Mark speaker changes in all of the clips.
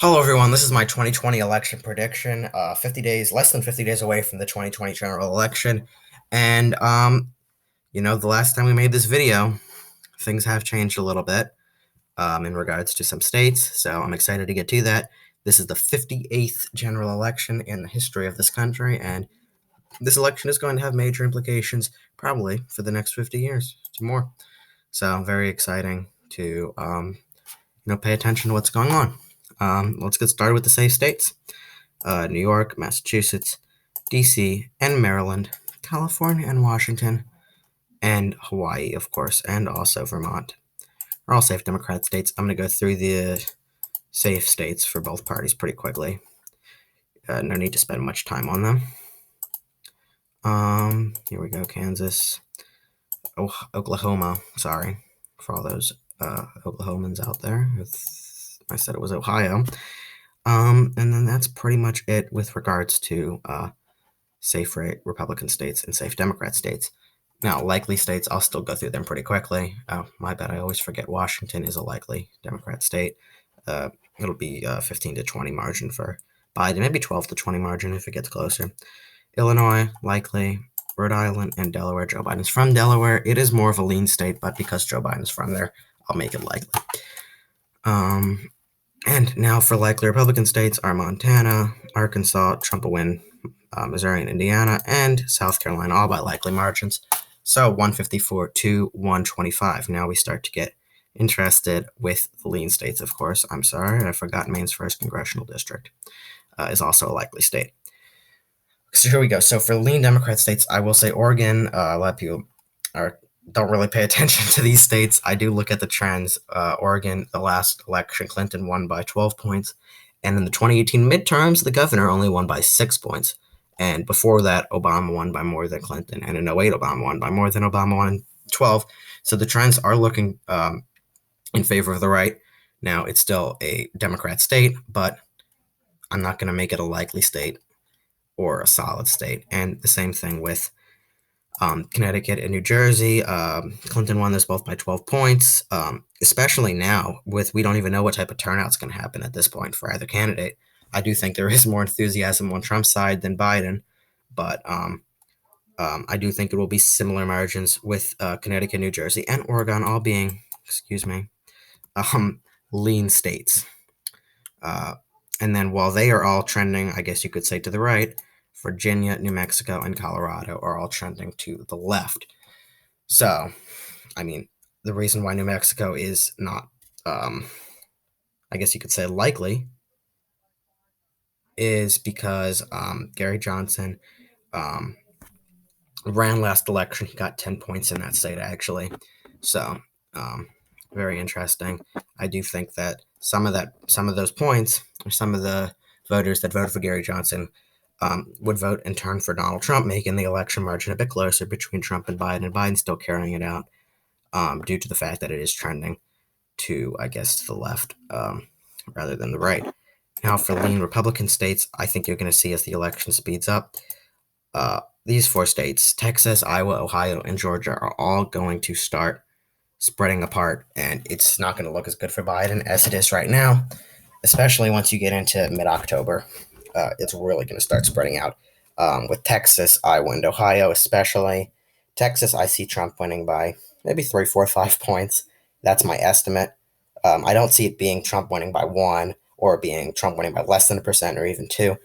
Speaker 1: Hello, everyone. This is my 2020 election prediction. 50 days, less than 50 days away from the 2020 general election. And, the last time we made this video, things have changed a little bit in regards to some states. So I'm excited to get to that. This is the 58th general election in the history of this country. And this election is going to have major implications probably for the next 50 years to more. So very exciting to, pay attention to what's going on. Let's get started with the safe states. New York, Massachusetts, DC, and Maryland, California and Washington, and Hawaii, of course, and also Vermont are all safe Democrat states. I'm going to go through the safe states for both parties pretty quickly. No need to spend much time on them. Here we go, Kansas. Oklahoma, sorry for all those Oklahomans out there. I said it was Ohio. And then that's pretty much it with regards to safe Republican states and safe Democrat states. Now, likely states, I'll still go through them pretty quickly. Oh, my bad, I always forget Washington is a likely Democrat state. It'll be 15 to 20 margin for Biden, maybe 12 to 20 margin if it gets closer. Illinois, likely. Rhode Island, and Delaware. Joe Biden's from Delaware. It is more of a lean state, but because Joe Biden's from there, I'll make it likely. And now for likely Republican states are Montana, Arkansas, Trump will win, Missouri and Indiana, and South Carolina, all by likely margins. So 154 to 125. Now we start to get interested with the lean states, of course. I'm sorry, I forgot Maine's 1st Congressional District is also a likely state. So here we go. So for lean Democrat states, I will say Oregon. A lot of people don't really pay attention to these states. I do look at the trends. Oregon, the last election, Clinton won by 12 points. And in the 2018 midterms, the governor only won by 6 points. And before that, Obama won by more than Clinton. And in 08, Obama won by more than Obama won in 12. So the trends are looking in favor of the right. Now, it's still a Democrat state, but I'm not going to make it a likely state or a solid state. And the same thing with Connecticut and New Jersey. Clinton won this both by 12 points, especially now we don't even know what type of turnout's going to happen at this point for either candidate. I do think there is more enthusiasm on Trump's side than Biden, but I do think it will be similar margins with Connecticut, New Jersey, and Oregon all being, lean states. And then while they are all trending, I guess you could say to the right, Virginia, New Mexico, and Colorado are all trending to the left. So, the reason why New Mexico is not, I guess you could say likely, is because Gary Johnson ran last election. He got 10 points in that state, actually. So, very interesting. I do think that some of those points, or some of the voters that voted for Gary Johnson, would vote in turn for Donald Trump, making the election margin a bit closer between Trump and Biden's still carrying it out due to the fact that it is trending to, I guess, to the left rather than the right. Now, for lean Republican states, I think you're going to see as the election speeds up, these 4 states, Texas, Iowa, Ohio, and Georgia, are all going to start spreading apart, and it's not going to look as good for Biden as it is right now, especially once you get into mid-October. It's really going to start spreading out with Texas, Iowa, and Ohio, especially. Texas, I see Trump winning by maybe 3, 4, 5 points. That's my estimate. I don't see it being Trump winning by 1 or being Trump winning by less than 1% or even 2.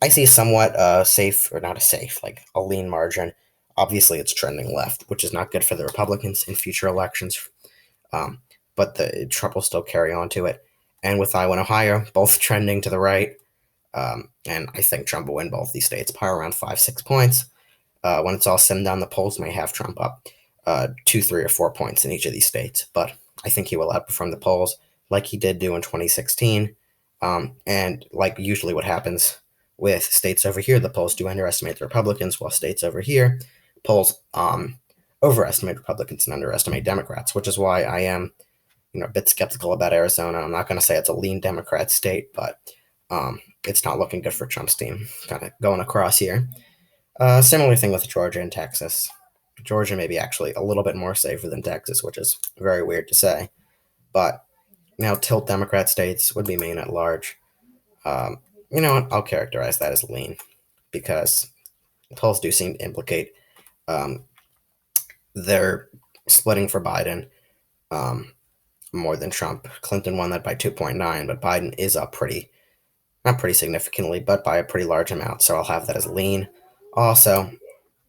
Speaker 1: I see somewhat safe, or not a safe, like a lean margin. Obviously, it's trending left, which is not good for the Republicans in future elections. But the Trump will still carry on to it. And with Iowa and Ohio, both trending to the right, and I think Trump will win both these states by around 5, 6 points. When it's all said and done, the polls may have Trump up 2, 3, or 4 points in each of these states, but I think he will outperform the polls like he did do in 2016. And like usually what happens with states over here, the polls do underestimate the Republicans, while states over here, polls overestimate Republicans and underestimate Democrats, which is why I am a bit skeptical about Arizona. I'm not going to say it's a lean Democrat state, but it's not looking good for Trump's team kind of going across here. Similar thing with Georgia and Texas. Georgia may be actually a little bit more safer than Texas, which is very weird to say. But now tilt Democrat states would be Maine at large. You know what? I'll characterize that as lean because polls do seem to implicate um, they're splitting for Biden um, more than Trump. Clinton won that by 2.9, but Biden is up pretty, not pretty significantly, but by a pretty large amount. So I'll have that as lean. Also,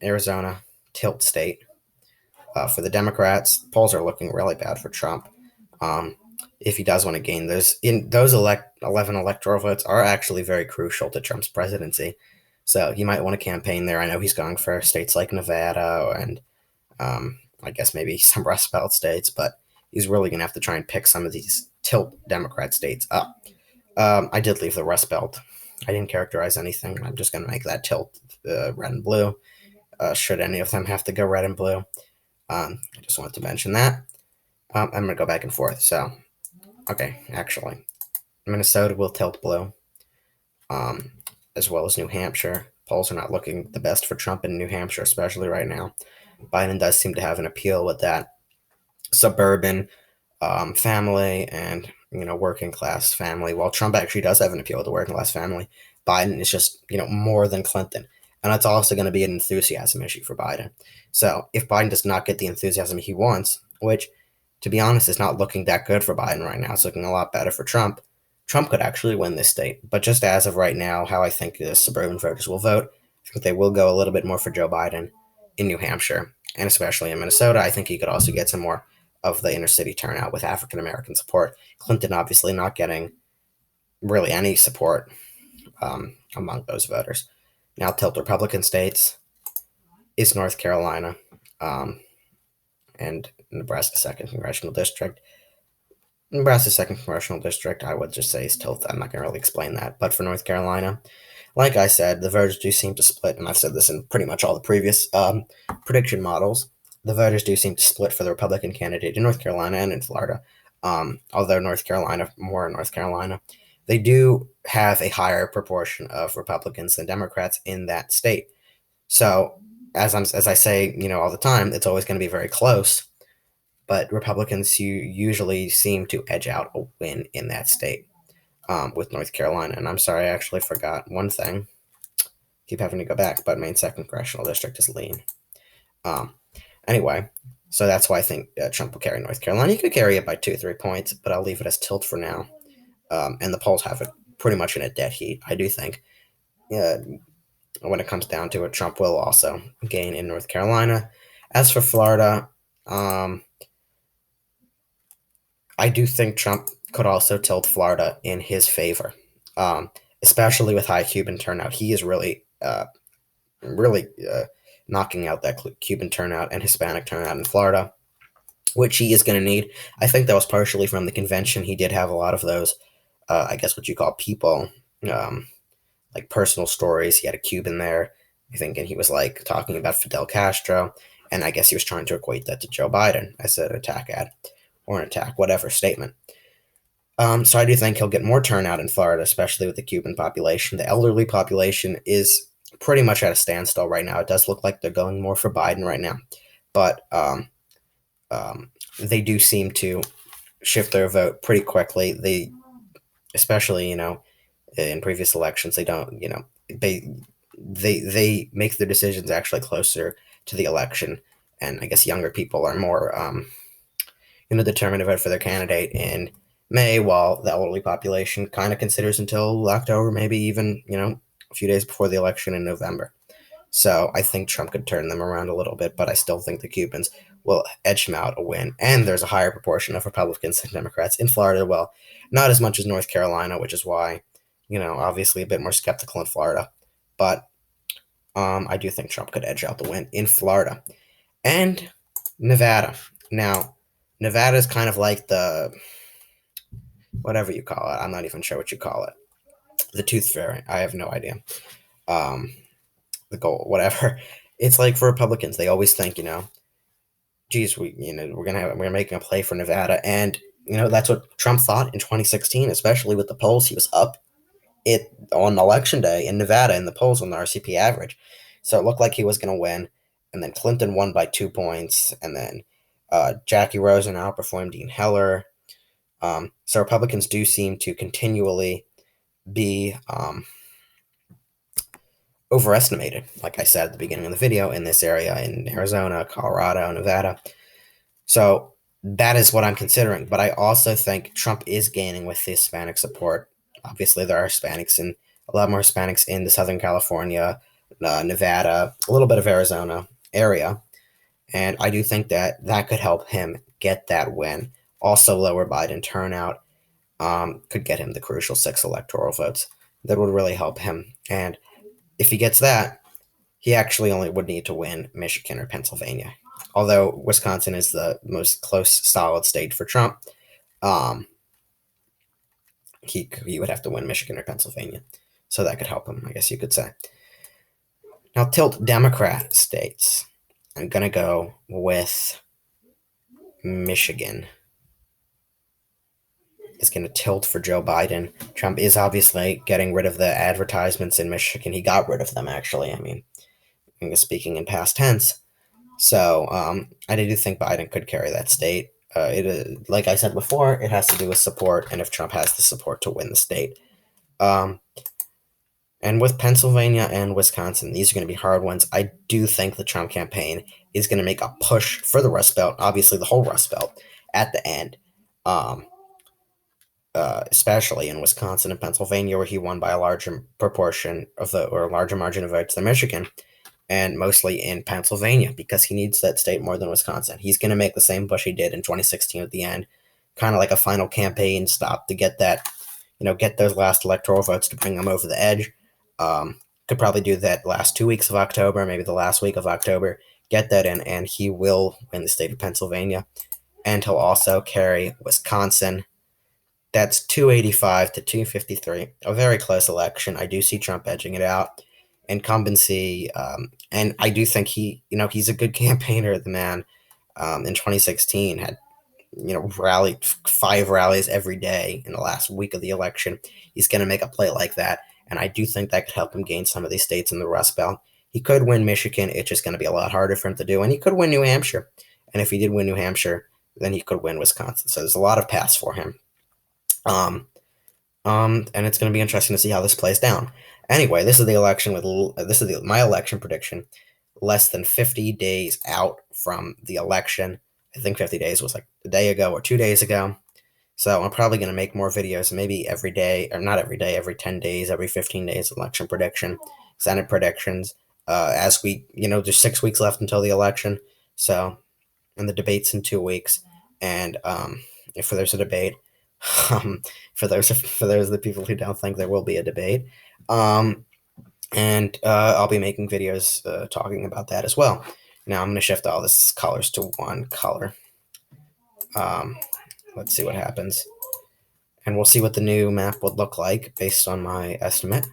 Speaker 1: Arizona, tilt state. For the Democrats, polls are looking really bad for Trump. Um, if he does want to gain those 11 electoral votes are actually very crucial to Trump's presidency. So he might want to campaign there. I know he's going for states like Nevada and I guess maybe some Rust Belt states, but he's really going to have to try and pick some of these tilt Democrat states up. I did leave the Rust Belt. I didn't characterize anything. I'm just going to make that tilt red and blue. Should any of them have to go red and blue? I just wanted to mention that. I'm going to go back and forth. So, okay, actually, Minnesota will tilt blue, um, as well as New Hampshire. Polls are not looking the best for Trump in New Hampshire, especially right now. Biden does seem to have an appeal with that suburban family and working class family. While Trump actually does have an appeal with the working class family, Biden is just more than Clinton, and that's also going to be an enthusiasm issue for Biden. So if Biden does not get the enthusiasm he wants, which to be honest is not looking that good for Biden right now, it's looking a lot better for Trump. Trump could actually win this state, but just as of right now, how I think the suburban voters will vote, I think they will go a little bit more for Joe Biden in New Hampshire and especially in Minnesota. I think he could also get some more of the inner city turnout with African American support. Clinton obviously not getting really any support among those voters. Now, tilt Republican states is North Carolina um, and Nebraska second congressional district. Nebraska's second congressional district, I would just say is tilt. I'm not going to really explain that. But for North Carolina, like I said, the voters do seem to split, and I've said this in pretty much all the previous prediction models. The voters do seem to split for the Republican candidate in North Carolina and in Florida. Although more in North Carolina, they do have a higher proportion of Republicans than Democrats in that state. So, as I say, all the time, it's always going to be very close. But Republicans usually seem to edge out a win in that state with North Carolina. And I'm sorry, I actually forgot one thing. Keep having to go back, but Maine second congressional district is lean. Um, anyway, so that's why I think Trump will carry North Carolina. He could carry it by 2 or 3 points, but I'll leave it as tilt for now. And the polls have it pretty much in a dead heat. I do think when it comes down to it, Trump will also gain in North Carolina. As for Florida, I do think Trump could also tilt Florida in his favor, especially with high Cuban turnout. He is really knocking out that Cuban turnout and Hispanic turnout in Florida, which he is going to need. I think that was partially from the convention. He did have a lot of those, I guess what you call people, like personal stories. He had a Cuban there, I think, and he was like talking about Fidel Castro, and I guess he was trying to equate that to Joe Biden as an attack ad or an attack, whatever statement. So I do think he'll get more turnout in Florida, especially with the Cuban population. The elderly population is pretty much at a standstill right now. It does look like they're going more for Biden right now, but they do seem to shift their vote pretty quickly. They, especially in previous elections, they don't they make their decisions actually closer to the election, and I guess younger people are more determined to vote for their candidate in May, while the elderly population kind of considers until October, maybe even a few days before the election in November. So I think Trump could turn them around a little bit, but I still think the Cubans will edge him out a win. And there's a higher proportion of Republicans than Democrats in Florida. Well, not as much as North Carolina, which is why, obviously a bit more skeptical in Florida. But I do think Trump could edge out the win in Florida. And Nevada. Now, Nevada is kind of like the, whatever you call it. I'm not even sure what you call it. The tooth fairy. I have no idea. The goal, whatever. It's like for Republicans, they always think, geez, we're making a play for Nevada, and that's what Trump thought in 2016, especially with the polls. He was up it on election day in Nevada in the polls on the RCP average, so it looked like he was going to win. And then Clinton won by 2 points, and then Jackie Rosen outperformed Dean Heller. So Republicans do seem to continually be overestimated, like I said at the beginning of the video, in this area in Arizona, Colorado, Nevada. So that is what I'm considering. But I also think Trump is gaining with the Hispanic support. Obviously, there are Hispanics and a lot more Hispanics in the Southern California, Nevada, a little bit of Arizona area. And I do think that that could help him get that win. Also, lower Biden turnout could get him the crucial 6 electoral votes. That would really help him. And if he gets that, he actually only would need to win Michigan or Pennsylvania. Although Wisconsin is the most close, solid state for Trump, um, he would have to win Michigan or Pennsylvania. So that could help him, I guess you could say. Now, tilt Democrat states. I'm going to go with Michigan. Is going to tilt for Joe Biden. Trump is obviously getting rid of the advertisements in Michigan. He got rid of them, actually. I mean, speaking in past tense. So I do think Biden could carry that state. Like I said before, it has to do with support, and if Trump has the support to win the state. And with Pennsylvania and Wisconsin, these are going to be hard ones. I do think the Trump campaign is going to make a push for the Rust Belt, obviously the whole Rust Belt, at the end. Especially in Wisconsin and Pennsylvania, where he won by a larger proportion of or a larger margin of votes than Michigan, and mostly in Pennsylvania because he needs that state more than Wisconsin. He's going to make the same push he did in 2016 at the end, kind of like a final campaign stop to get that, get those last electoral votes to bring him over the edge. Could probably do that last 2 weeks of October, maybe the last week of October, get that in, and he will win the state of Pennsylvania, and he'll also carry Wisconsin. That's 285 to 253, a very close election. I do see Trump edging it out. Incumbency, and I do think he's a good campaigner. The man in 2016 had, rallied 5 rallies every day in the last week of the election. He's going to make a play like that, and I do think that could help him gain some of these states in the Rust Belt. He could win Michigan. It's just going to be a lot harder for him to do, and he could win New Hampshire. And if he did win New Hampshire, then he could win Wisconsin. So there's a lot of paths for him. And it's going to be interesting to see how this plays down. Anyway, this is the election my election prediction. Less than 50 days out from the election. I think 50 days was like a day ago or 2 days ago. So I'm probably going to make more videos, maybe every day, or not every day, every 10 days, every 15 days, election prediction, Senate predictions. As we, there's 6 weeks left until the election. So, and the debate's in 2 weeks. And if there's a debate, for those of the people who don't think there will be a debate, and I'll be making videos talking about that as well. Now I'm going to shift all this colors to one color. Let's see what happens, and we'll see what the new map would look like based on my estimate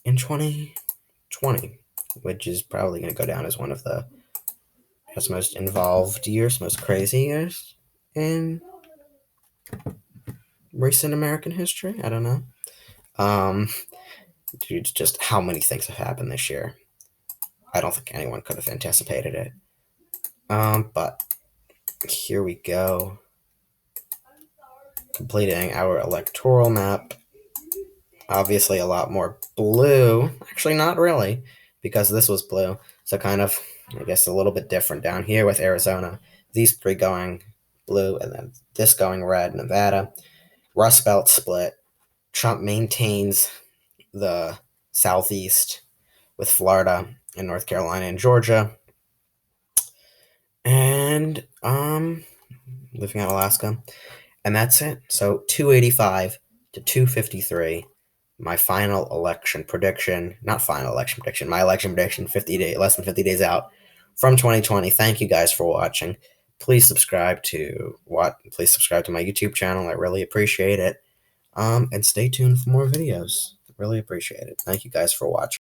Speaker 1: in 2020, which is probably going to go down as one of the most involved years, most crazy years in recent American history. I don't know. Dude, just how many things have happened this year. I don't think anyone could have anticipated it. But here we go. Completing our electoral map. Obviously a lot more blue. Actually, not really, because this was blue. So kind of, I guess, a little bit different down here with Arizona. These 3 going blue, and then this going red, Nevada. Rust Belt split. Trump maintains the Southeast with Florida and North Carolina and Georgia. And leaving out Alaska. And that's it. So 285 to 253. My final election prediction, not final election prediction, my election prediction, less than 50 days out from 2020. Thank you guys for watching. Please subscribe to my YouTube channel. I really appreciate it. And stay tuned for more videos. Really appreciate it. Thank you guys for watching.